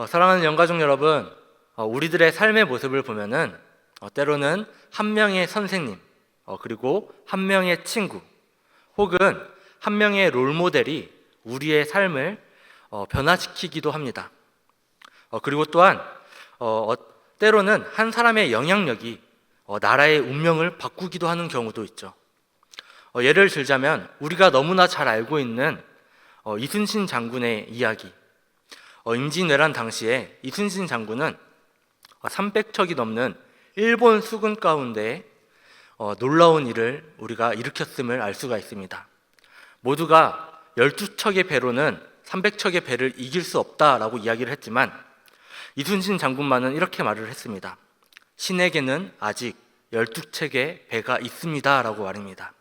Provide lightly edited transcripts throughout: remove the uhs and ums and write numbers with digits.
사랑하는 영가족 여러분, 우리들의 삶의 모습을 보면은 때로는 한 명의 선생님, 그리고 한 명의 친구, 혹은 한 명의 롤모델이 우리의 삶을 변화시키기도 합니다. 그리고 또한 때로는 한 사람의 영향력이 나라의 운명을 바꾸기도 하는 경우도 있죠. 예를 들자면 우리가 너무나 잘 알고 있는 이순신 장군의 이야기. 임진왜란 당시에 이순신 장군은 300척이 넘는 일본 수군 가운데 놀라운 일을 우리가 일으켰음을 알 수가 있습니다. 모두가 12척의 배로는 300척의 배를 이길 수 없다라고 이야기를 했지만 이순신 장군만은 이렇게 말을 했습니다. 신에게는 아직 12척의 배가 있습니다 라고 말입니다.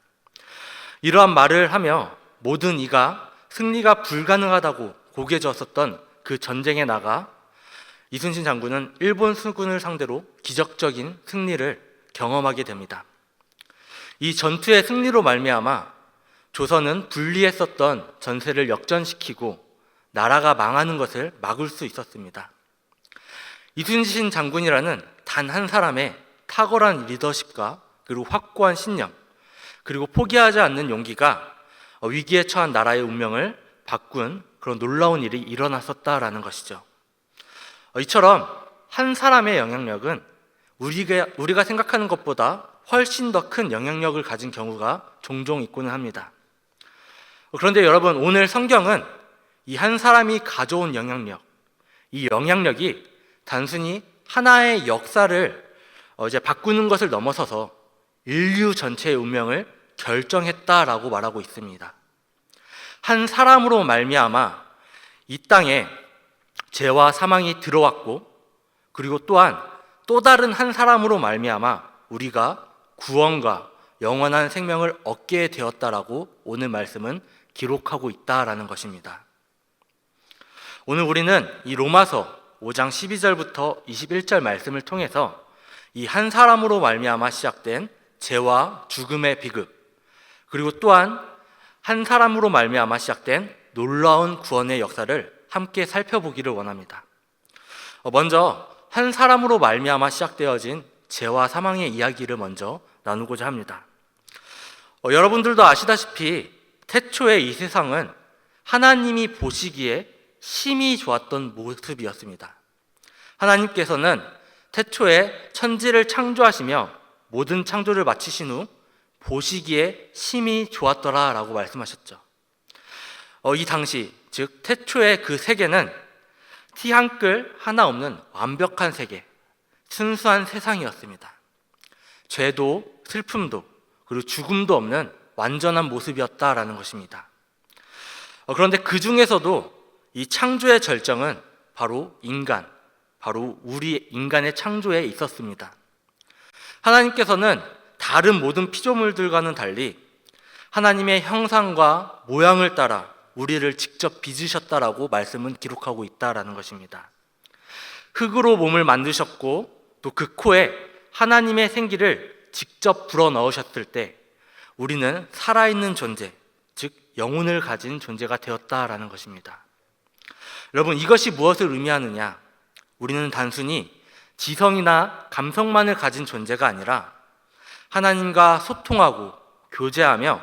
이러한 말을 하며 모든 이가 승리가 불가능하다고 고개 졌었던 그 전쟁에 나가 이순신 장군은 일본 수군을 상대로 기적적인 승리를 경험하게 됩니다. 이 전투의 승리로 말미암아 조선은 불리했었던 전세를 역전시키고 나라가 망하는 것을 막을 수 있었습니다. 이순신 장군이라는 단 한 사람의 탁월한 리더십과 그리고 확고한 신념, 그리고 포기하지 않는 용기가 위기에 처한 나라의 운명을 바꾼 그런 놀라운 일이 일어났었다라는 것이죠. 이처럼 한 사람의 영향력은 우리가 생각하는 것보다 훨씬 더 큰 영향력을 가진 경우가 종종 있고는 합니다. 그런데 여러분, 오늘 성경은 이 한 사람이 가져온 영향력, 이 영향력이 단순히 하나의 역사를 이제 바꾸는 것을 넘어서서 인류 전체의 운명을 결정했다라고 말하고 있습니다. 한 사람으로 말미암아 이 땅에 죄와 사망이 들어왔고, 그리고 또한 또 다른 한 사람으로 말미암아 우리가 구원과 영원한 생명을 얻게 되었다라고 오늘 말씀은 기록하고 있다라는 것입니다. 오늘 우리는 이 로마서 5장 12절부터 21절 말씀을 통해서 이 한 사람으로 말미암아 시작된 죄와 죽음의 비극, 그리고 또한 한 사람으로 말미암아 시작된 놀라운 구원의 역사를 함께 살펴보기를 원합니다. 먼저 한 사람으로 말미암아 시작되어진 죄와 사망의 이야기를 먼저 나누고자 합니다. 여러분들도 아시다시피 태초의 이 세상은 하나님이 보시기에 심히 좋았던 모습이었습니다. 하나님께서는 태초에 천지를 창조하시며 모든 창조를 마치신 후 보시기에 심히 좋았더라 라고 말씀하셨죠. 이 당시, 즉 태초의 그 세계는 티 한 끌 하나 없는 완벽한 세계, 순수한 세상이었습니다. 죄도 슬픔도 그리고 죽음도 없는 완전한 모습이었다라는 것입니다. 그런데 그 중에서도 이 창조의 절정은 바로 바로 우리 인간의 창조에 있었습니다. 하나님께서는 다른 모든 피조물들과는 달리 하나님의 형상과 모양을 따라 우리를 직접 빚으셨다라고 말씀은 기록하고 있다라는 것입니다. 흙으로 몸을 만드셨고 또 그 코에 하나님의 생기를 직접 불어넣으셨을 때 우리는 살아있는 존재, 즉 영혼을 가진 존재가 되었다라는 것입니다. 여러분, 이것이 무엇을 의미하느냐? 우리는 단순히 지성이나 감성만을 가진 존재가 아니라 하나님과 소통하고 교제하며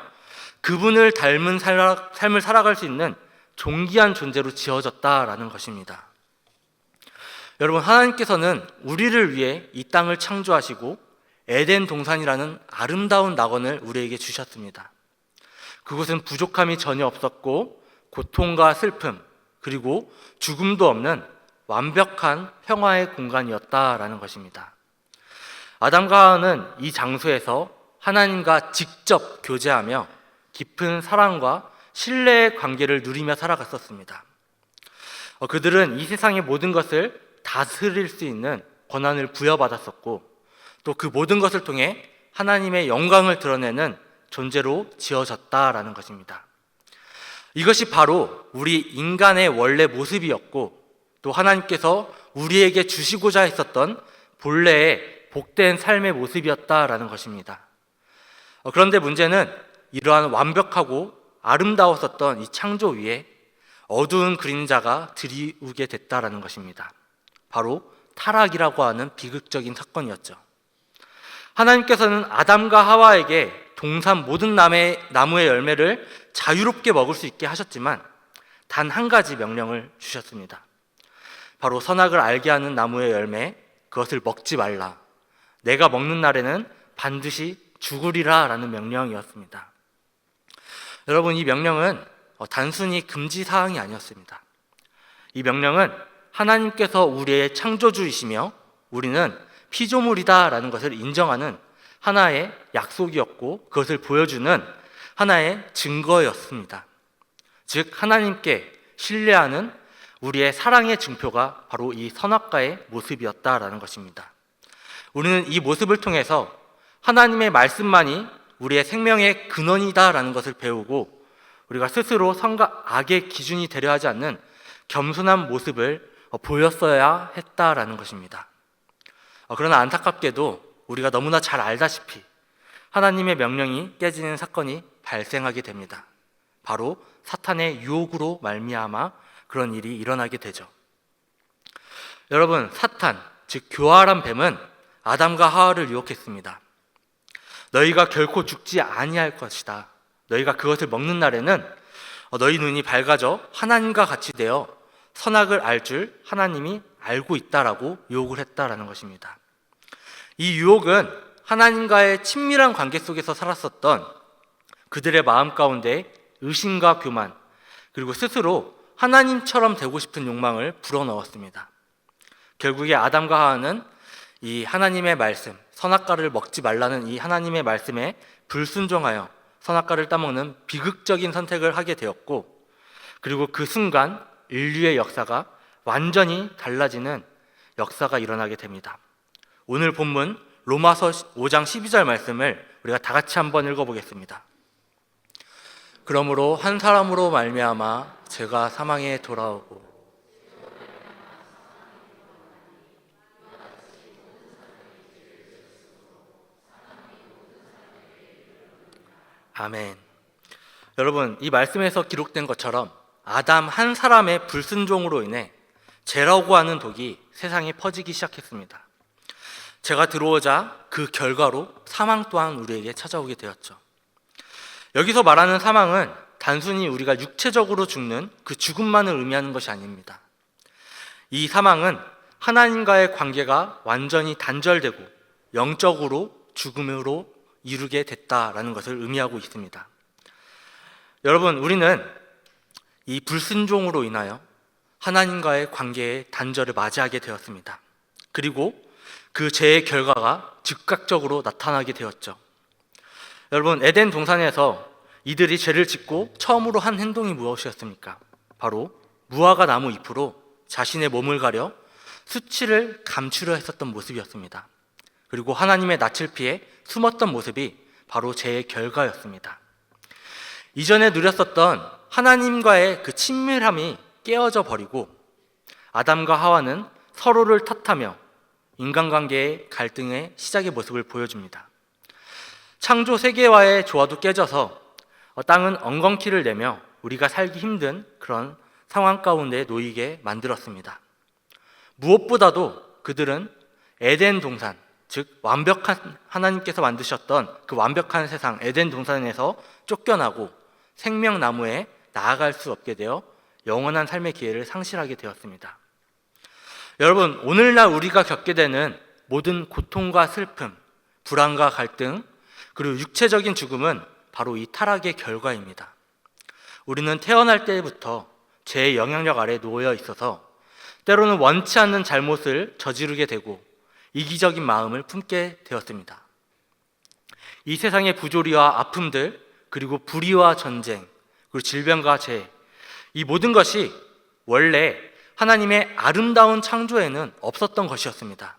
그분을 닮은 삶을 살아갈 수 있는 존귀한 존재로 지어졌다라는 것입니다. 여러분, 하나님께서는 우리를 위해 이 땅을 창조하시고 에덴 동산이라는 아름다운 낙원을 우리에게 주셨습니다. 그곳은 부족함이 전혀 없었고 고통과 슬픔 그리고 죽음도 없는 완벽한 평화의 공간이었다라는 것입니다. 아담과 하와는 이 장소에서 하나님과 직접 교제하며 깊은 사랑과 신뢰의 관계를 누리며 살아갔었습니다. 그들은 이 세상의 모든 것을 다스릴 수 있는 권한을 부여받았었고 또 그 모든 것을 통해 하나님의 영광을 드러내는 존재로 지어졌다라는 것입니다. 이것이 바로 우리 인간의 원래 모습이었고 또 하나님께서 우리에게 주시고자 했었던 본래의 복된 삶의 모습이었다라는 것입니다. 그런데 문제는 이러한 완벽하고 아름다웠었던 이 창조 위에 어두운 그림자가 드리우게 됐다라는 것입니다. 바로 타락이라고 하는 비극적인 사건이었죠. 하나님께서는 아담과 하와에게 동산 모든 나무의 열매를 자유롭게 먹을 수 있게 하셨지만 단 한 가지 명령을 주셨습니다. 바로 선악을 알게 하는 나무의 열매, 그것을 먹지 말라. 내가 먹는 날에는 반드시 죽으리라 라는 명령이었습니다. 여러분, 이 명령은 단순히 금지 사항이 아니었습니다. 이 명령은 하나님께서 우리의 창조주이시며 우리는 피조물이다 라는 것을 인정하는 하나의 약속이었고, 그것을 보여주는 하나의 증거였습니다. 즉, 하나님께 신뢰하는 우리의 사랑의 증표가 바로 이 선악과의 모습이었다라는 것입니다. 우리는 이 모습을 통해서 하나님의 말씀만이 우리의 생명의 근원이다라는 것을 배우고, 우리가 스스로 선과 악의 기준이 되려 하지 않는 겸손한 모습을 보였어야 했다라는 것입니다. 그러나 안타깝게도 우리가 너무나 잘 알다시피 하나님의 명령이 깨지는 사건이 발생하게 됩니다. 바로 사탄의 유혹으로 말미암아 그런 일이 일어나게 되죠. 여러분, 사탄, 즉 교활한 뱀은 아담과 하와를 유혹했습니다. 너희가 결코 죽지 아니할 것이다. 너희가 그것을 먹는 날에는 너희 눈이 밝아져 하나님과 같이 되어 선악을 알 줄 하나님이 알고 있다라고 유혹을 했다라는 것입니다. 이 유혹은 하나님과의 친밀한 관계 속에서 살았었던 그들의 마음 가운데 의심과 교만, 그리고 스스로 하나님처럼 되고 싶은 욕망을 불어넣었습니다. 결국에 아담과 하와는 이 하나님의 말씀, 선악과를 먹지 말라는 이 하나님의 말씀에 불순종하여 선악과를 따먹는 비극적인 선택을 하게 되었고, 그리고 그 순간 인류의 역사가 완전히 달라지는 역사가 일어나게 됩니다. 오늘 본문 로마서 5장 12절 말씀을 우리가 다 같이 한번 읽어보겠습니다. 그러므로 한 사람으로 말미암아 죄가 사망에 돌아오고 아멘. 여러분, 이 말씀에서 기록된 것처럼 아담 한 사람의 불순종으로 인해 죄라고 하는 독이 세상에 퍼지기 시작했습니다. 죄가 들어오자 그 결과로 사망 또한 우리에게 찾아오게 되었죠. 여기서 말하는 사망은 단순히 우리가 육체적으로 죽는 그 죽음만을 의미하는 것이 아닙니다. 이 사망은 하나님과의 관계가 완전히 단절되고 영적으로 죽음으로 이루게 됐다라는 것을 의미하고 있습니다. 여러분, 우리는 이 불순종으로 인하여 하나님과의 관계의 단절을 맞이하게 되었습니다. 그리고 그 죄의 결과가 즉각적으로 나타나게 되었죠. 여러분, 에덴 동산에서 이들이 죄를 짓고 처음으로 한 행동이 무엇이었습니까? 바로 무화과 나무 잎으로 자신의 몸을 가려 수치를 감추려 했었던 모습이었습니다. 그리고 하나님의 낯을 피해 숨었던 모습이 바로 죄의 결과였습니다. 이전에 누렸었던 하나님과의 그 친밀함이 깨어져 버리고 아담과 하와는 서로를 탓하며 인간관계의 갈등의 시작의 모습을 보여줍니다. 창조 세계와의 조화도 깨져서 땅은 엉겅퀴를 내며 우리가 살기 힘든 그런 상황 가운데 놓이게 만들었습니다. 무엇보다도 그들은 에덴 동산, 즉 완벽한 하나님께서 만드셨던 그 완벽한 세상 에덴 동산에서 쫓겨나고 생명나무에 나아갈 수 없게 되어 영원한 삶의 기회를 상실하게 되었습니다. 여러분, 오늘날 우리가 겪게 되는 모든 고통과 슬픔, 불안과 갈등, 그리고 육체적인 죽음은 바로 이 타락의 결과입니다. 우리는 태어날 때부터 죄의 영향력 아래 놓여 있어서 때로는 원치 않는 잘못을 저지르게 되고 이기적인 마음을 품게 되었습니다. 이 세상의 부조리와 아픔들, 그리고 불의와 전쟁, 그리고 질병과 재해, 이 모든 것이 원래 하나님의 아름다운 창조에는 없었던 것이었습니다.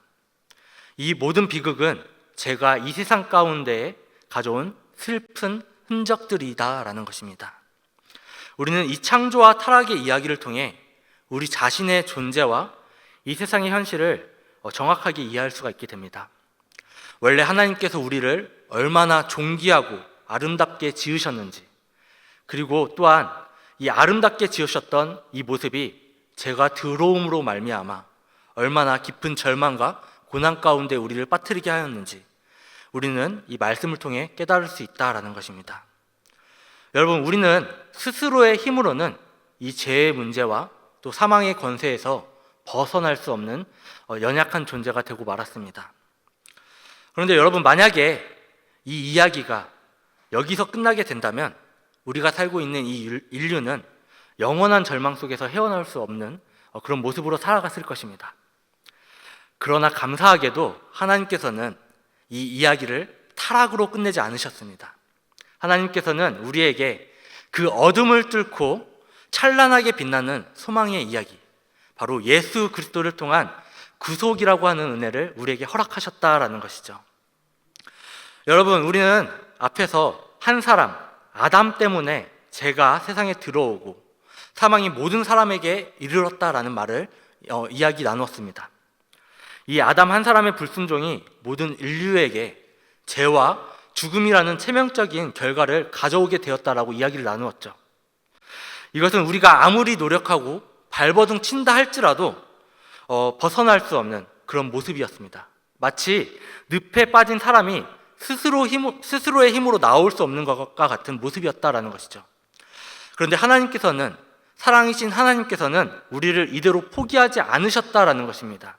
이 모든 비극은 제가 이 세상 가운데에 가져온 슬픈 흔적들이다라는 것입니다. 우리는 이 창조와 타락의 이야기를 통해 우리 자신의 존재와 이 세상의 현실을 정확하게 이해할 수가 있게 됩니다. 원래 하나님께서 우리를 얼마나 존귀하고 아름답게 지으셨는지, 그리고 또한 이 아름답게 지으셨던 이 모습이 죄가 들어옴으로 말미암아 얼마나 깊은 절망과 고난 가운데 우리를 빠뜨리게 하였는지 우리는 이 말씀을 통해 깨달을 수 있다라는 것입니다. 여러분, 우리는 스스로의 힘으로는 이 죄의 문제와 또 사망의 권세에서 벗어날 수 없는 연약한 존재가 되고 말았습니다. 그런데 여러분, 만약에 이 이야기가 여기서 끝나게 된다면 우리가 살고 있는 이 인류는 영원한 절망 속에서 헤어나올 수 없는 그런 모습으로 살아갔을 것입니다. 그러나 감사하게도 하나님께서는 이 이야기를 타락으로 끝내지 않으셨습니다. 하나님께서는 우리에게 그 어둠을 뚫고 찬란하게 빛나는 소망의 이야기, 바로 예수 그리스도를 통한 구속이라고 하는 은혜를 우리에게 허락하셨다라는 것이죠. 여러분, 우리는 앞에서 한 사람, 아담 때문에 죄가 세상에 들어오고 사망이 모든 사람에게 이르렀다라는 말을 이야기 나눴습니다. 이 아담 한 사람의 불순종이 모든 인류에게 죄와 죽음이라는 체면적인 결과를 가져오게 되었다라고 이야기를 나누었죠. 이것은 우리가 아무리 노력하고 발버둥 친다 할지라도 벗어날 수 없는 그런 모습이었습니다. 마치 늪에 빠진 사람이 스스로의 힘으로 나올 수 없는 것과 같은 모습이었다라는 것이죠. 그런데 하나님께서는, 사랑이신 하나님께서는 우리를 이대로 포기하지 않으셨다라는 것입니다.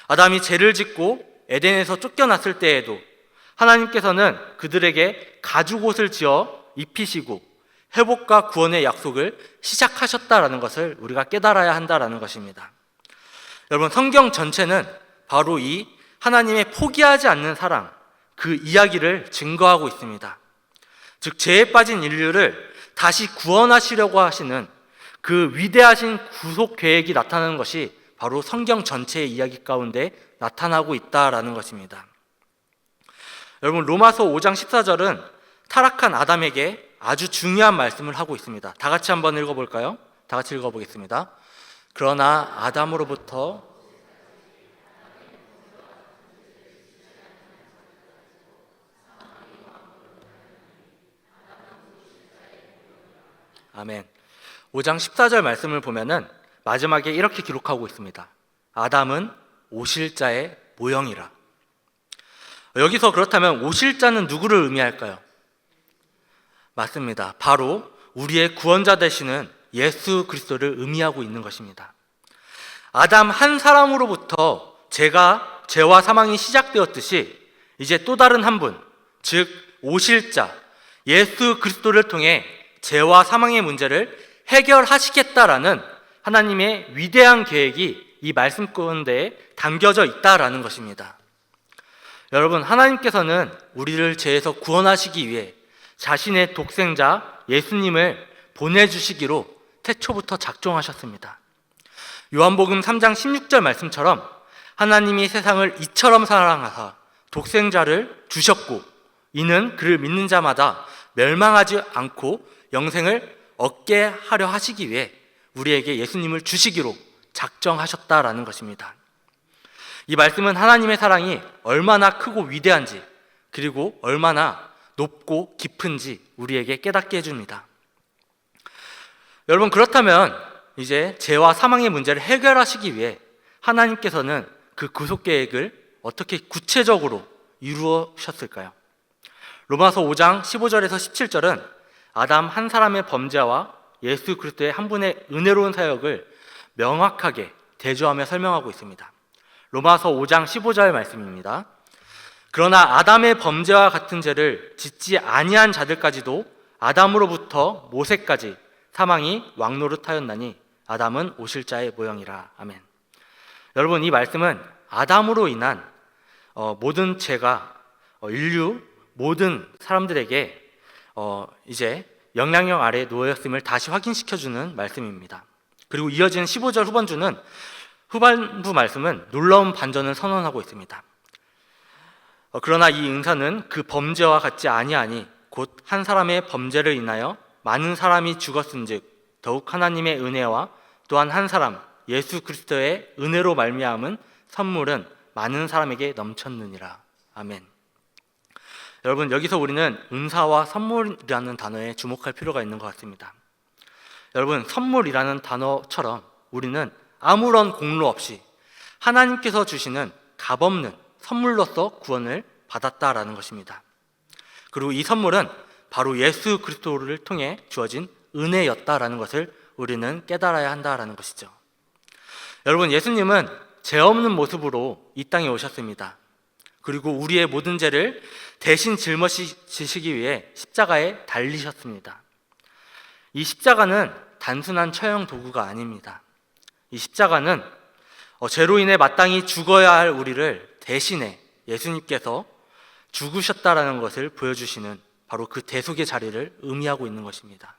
아담이 죄를 짓고 에덴에서 쫓겨났을 때에도 하나님께서는 그들에게 가죽옷을 지어 입히시고 회복과 구원의 약속을 시작하셨다라는 것을 우리가 깨달아야 한다라는 것입니다. 여러분, 성경 전체는 바로 이 하나님의 포기하지 않는 사랑, 그 이야기를 증거하고 있습니다. 즉, 죄에 빠진 인류를 다시 구원하시려고 하시는 그 위대하신 구속 계획이 나타나는 것이 바로 성경 전체의 이야기 가운데 나타나고 있다라는 것입니다. 여러분, 로마서 5장 14절은 타락한 아담에게 아주 중요한 말씀을 하고 있습니다. 다 같이 한번 읽어볼까요? 다 같이 읽어보겠습니다. 그러나 아담으로부터 아멘. 5장 14절 말씀을 보면은 마지막에 이렇게 기록하고 있습니다. 아담은 오실 자의 모형이라. 여기서 그렇다면 오실 자는 누구를 의미할까요? 맞습니다. 바로 우리의 구원자 되시는 예수 그리스도를 의미하고 있는 것입니다. 아담 한 사람으로부터 죄와 사망이 시작되었듯이 이제 또 다른 한 분, 즉 오실 자 예수 그리스도를 통해 죄와 사망의 문제를 해결하시겠다라는 하나님의 위대한 계획이 이 말씀 가운데 담겨져 있다라는 것입니다. 여러분, 하나님께서는 우리를 죄에서 구원하시기 위해 자신의 독생자 예수님을 보내주시기로 태초부터 작정하셨습니다. 요한복음 3장 16절 말씀처럼 하나님이 세상을 이처럼 사랑하사 독생자를 주셨고 이는 그를 믿는 자마다 멸망하지 않고 영생을 얻게 하려 하시기 위해 우리에게 예수님을 주시기로 작정하셨다라는 것입니다. 이 말씀은 하나님의 사랑이 얼마나 크고 위대한지 그리고 얼마나 높고 깊은지 우리에게 깨닫게 해줍니다. 여러분, 그렇다면 이제 죄와 사망의 문제를 해결하시기 위해 하나님께서는 그 구속 계획을 어떻게 구체적으로 이루셨을까요? 로마서 5장 15절에서 17절은 아담 한 사람의 범죄와 예수 그리스도의 한 분의 은혜로운 사역을 명확하게 대조하며 설명하고 있습니다. 로마서 5장 15절 말씀입니다. 그러나 아담의 범죄와 같은 죄를 짓지 아니한 자들까지도 아담으로부터 모세까지 사망이 왕노릇하였나니 아담은 오실 자의 모형이라. 아멘. 여러분, 이 말씀은 아담으로 인한 모든 죄가 인류 모든 사람들에게 이제 영향력 아래에 놓였음을 다시 확인시켜주는 말씀입니다. 그리고 이어지는 15절 후반부 말씀은 놀라운 반전을 선언하고 있습니다. 그러나 이 은사는 그 범죄와 같지 아니하니 곧 한 사람의 범죄를 인하여 많은 사람이 죽었은즉 더욱 하나님의 은혜와 또한 한 사람 예수 그리스도의 은혜로 말미암은 선물은 많은 사람에게 넘쳤느니라. 아멘. 여러분, 여기서 우리는 은사와 선물이라는 단어에 주목할 필요가 있는 것 같습니다. 여러분, 선물이라는 단어처럼 우리는 아무런 공로 없이 하나님께서 주시는 값없는 선물로서 구원을 받았다라는 것입니다. 그리고 이 선물은 바로 예수 그리스도를 통해 주어진 은혜였다라는 것을 우리는 깨달아야 한다라는 것이죠. 여러분, 예수님은 죄 없는 모습으로 이 땅에 오셨습니다. 그리고 우리의 모든 죄를 대신 짊어지시기 위해 십자가에 달리셨습니다. 이 십자가는 단순한 처형 도구가 아닙니다. 이 십자가는 죄로 인해 마땅히 죽어야 할 우리를 대신해 예수님께서 죽으셨다라는 것을 보여주시는 바로 그 대속의 자리를 의미하고 있는 것입니다.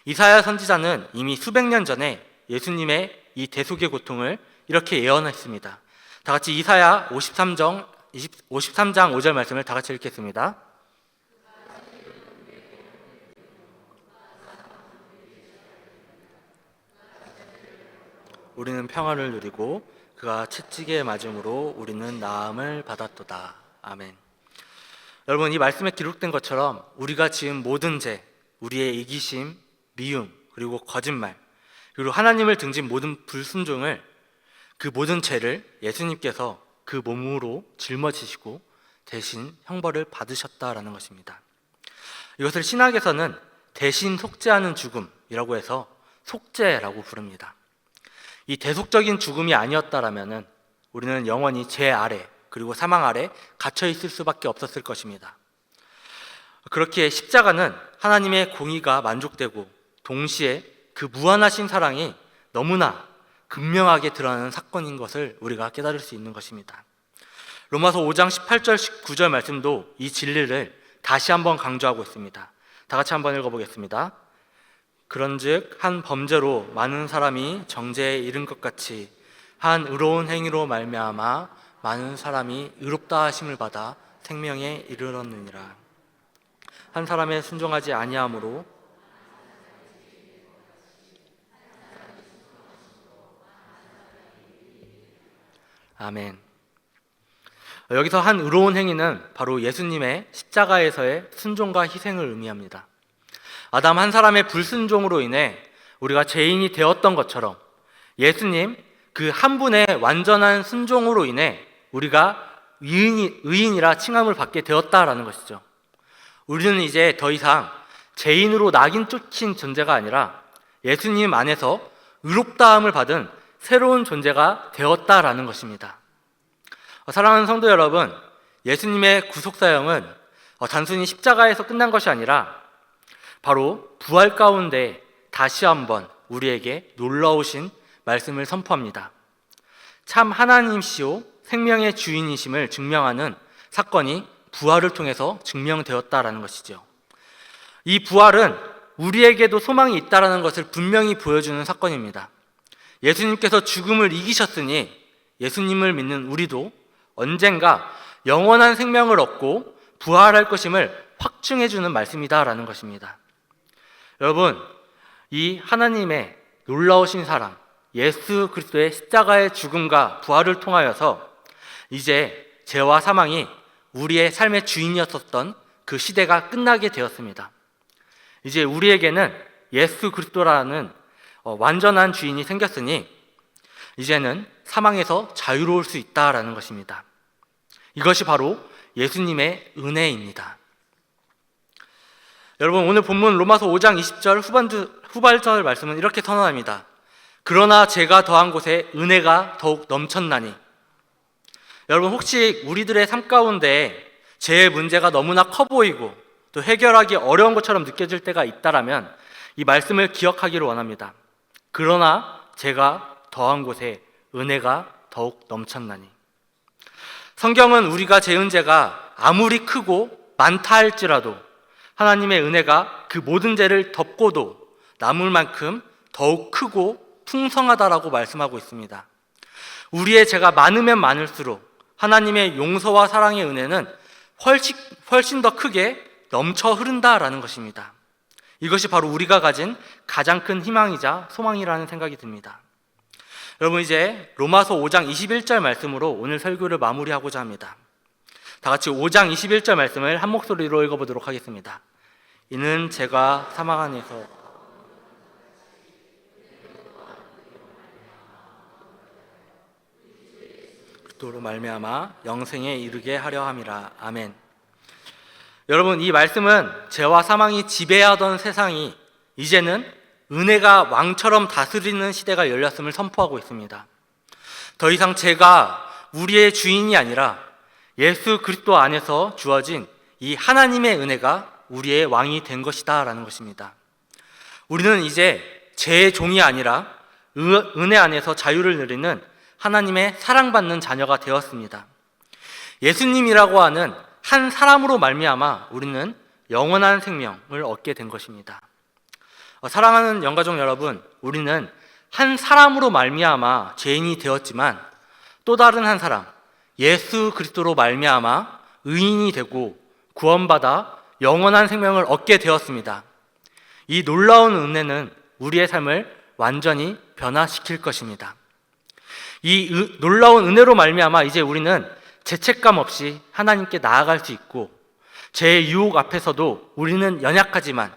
이사야 선지자는 이미 수백 년 전에 예수님의 이 대속의 고통을 이렇게 예언했습니다. 다 같이 이사야 53장 5절 말씀을 다 같이 읽겠습니다. 우리는 평화를 누리고 그가 채찍에 맞음으로 우리는 나음을 받았도다. 아멘. 여러분, 이 말씀에 기록된 것처럼 우리가 지은 모든 죄, 우리의 이기심, 미움, 그리고 거짓말, 그리고 하나님을 등진 모든 불순종을, 그 모든 죄를 예수님께서 그 몸으로 짊어지시고 대신 형벌을 받으셨다라는 것입니다. 이것을 신학에서는 대신 속죄하는 죽음이라고 해서 속죄라고 부릅니다. 이 대속적인 죽음이 아니었다라면 우리는 영원히 죄 아래 그리고 사망 아래 갇혀 있을 수밖에 없었을 것입니다. 그렇기에 십자가는 하나님의 공의가 만족되고 동시에 그 무한하신 사랑이 너무나 극명하게 드러나는 사건인 것을 우리가 깨달을 수 있는 것입니다. 로마서 5장 18절 19절 말씀도 이 진리를 다시 한번 강조하고 있습니다. 다 같이 한번 읽어보겠습니다. 그런즉 한 범죄로 많은 사람이 정죄에 이른 것 같이 한 의로운 행위로 말미암아 많은 사람이 의롭다 하심을 받아 생명에 이르렀느니라. 한 사람의 순종하지 아니함으로 아멘. 여기서 한 의로운 행위는 바로 예수님의 십자가에서의 순종과 희생을 의미합니다. 아담 한 사람의 불순종으로 인해 우리가 죄인이 되었던 것처럼 예수님 그 한 분의 완전한 순종으로 인해 우리가 의인이라 칭함을 받게 되었다라는 것이죠. 우리는 이제 더 이상 죄인으로 낙인 쫓긴 존재가 아니라 예수님 안에서 의롭다함을 받은 새로운 존재가 되었다라는 것입니다. 사랑하는 성도 여러분, 예수님의 구속사역은 단순히 십자가에서 끝난 것이 아니라 바로 부활 가운데 다시 한번 우리에게 놀라우신 말씀을 선포합니다. 참 하나님이시오 생명의 주인이심을 증명하는 사건이 부활을 통해서 증명되었다라는 것이죠. 이 부활은 우리에게도 소망이 있다라는 것을 분명히 보여주는 사건입니다. 예수님께서 죽음을 이기셨으니 예수님을 믿는 우리도 언젠가 영원한 생명을 얻고 부활할 것임을 확증해주는 말씀이다라는 것입니다. 여러분, 이 하나님의 놀라우신 사랑, 예수 그리스도의 십자가의 죽음과 부활을 통하여서 이제 죄와 사망이 우리의 삶의 주인이었던 그 시대가 끝나게 되었습니다. 이제 우리에게는 예수 그리스도라는 완전한 주인이 생겼으니 이제는 사망에서 자유로울 수 있다라는 것입니다. 이것이 바로 예수님의 은혜입니다. 여러분, 오늘 본문 로마서 5장 20절 후발절 말씀은 이렇게 선언합니다. 그러나 죄가 더한 곳에 은혜가 더욱 넘쳤나니. 여러분, 혹시 우리들의 삶 가운데 죄의 문제가 너무나 커 보이고 또 해결하기 어려운 것처럼 느껴질 때가 있다라면 이 말씀을 기억하기를 원합니다. 그러나 죄가 더한 곳에 은혜가 더욱 넘쳤나니. 성경은 우리가 지은 죄가 아무리 크고 많다 할지라도 하나님의 은혜가 그 모든 죄를 덮고도 남을 만큼 더욱 크고 풍성하다라고 말씀하고 있습니다. 우리의 죄가 많으면 많을수록 하나님의 용서와 사랑의 은혜는 훨씬 더 크게 넘쳐 흐른다라는 것입니다. 이것이 바로 우리가 가진 가장 큰 희망이자 소망이라는 생각이 듭니다. 여러분, 이제 로마서 5장 21절 말씀으로 오늘 설교를 마무리하고자 합니다. 다 같이 5장 21절 말씀을 한 목소리로 읽어보도록 하겠습니다. 이는 제가 사망 안에서 그리스도로 말미암아 영생에 이르게 하려 함이라. 아멘. 여러분, 이 말씀은 죄와 사망이 지배하던 세상이 이제는 은혜가 왕처럼 다스리는 시대가 열렸음을 선포하고 있습니다. 더 이상 죄가 우리의 주인이 아니라 예수 그리스도 안에서 주어진 이 하나님의 은혜가 우리의 왕이 된 것이다 라는 것입니다. 우리는 이제 죄의 종이 아니라 은혜 안에서 자유를 누리는 하나님의 사랑받는 자녀가 되었습니다. 예수님이라고 하는 한 사람으로 말미암아 우리는 영원한 생명을 얻게 된 것입니다. 사랑하는 영가족 여러분, 우리는 한 사람으로 말미암아 죄인이 되었지만 또 다른 한 사람, 예수 그리스도로 말미암아 의인이 되고 구원받아 영원한 생명을 얻게 되었습니다. 이 놀라운 은혜는 우리의 삶을 완전히 변화시킬 것입니다. 이 놀라운 은혜로 말미암아 이제 우리는 죄책감 없이 하나님께 나아갈 수 있고, 죄의 유혹 앞에서도 우리는 연약하지만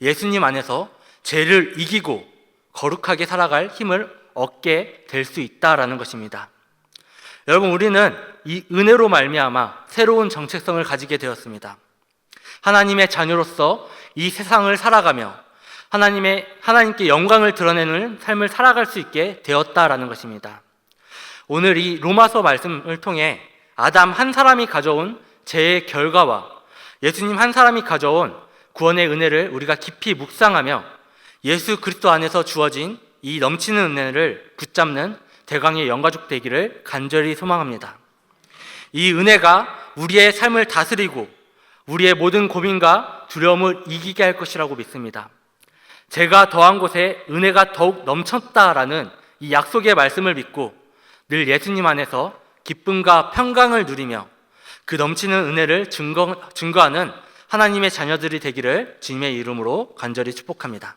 예수님 안에서 죄를 이기고 거룩하게 살아갈 힘을 얻게 될 수 있다라는 것입니다. 여러분, 우리는 이 은혜로 말미암아 새로운 정체성을 가지게 되었습니다. 하나님의 자녀로서 이 세상을 살아가며 하나님께 영광을 드러내는 삶을 살아갈 수 있게 되었다라는 것입니다. 오늘 이 로마서 말씀을 통해 아담 한 사람이 가져온 죄의 결과와 예수님 한 사람이 가져온 구원의 은혜를 우리가 깊이 묵상하며 예수 그리스도 안에서 주어진 이 넘치는 은혜를 붙잡는 대강의 영가족 되기를 간절히 소망합니다. 이 은혜가 우리의 삶을 다스리고 우리의 모든 고민과 두려움을 이기게 할 것이라고 믿습니다. 죄가 더한 곳에 은혜가 더욱 넘쳤다라는 이 약속의 말씀을 믿고 늘 예수님 안에서 기쁨과 평강을 누리며 그 넘치는 은혜를 증거하는 하나님의 자녀들이 되기를 주님의 이름으로 간절히 축복합니다.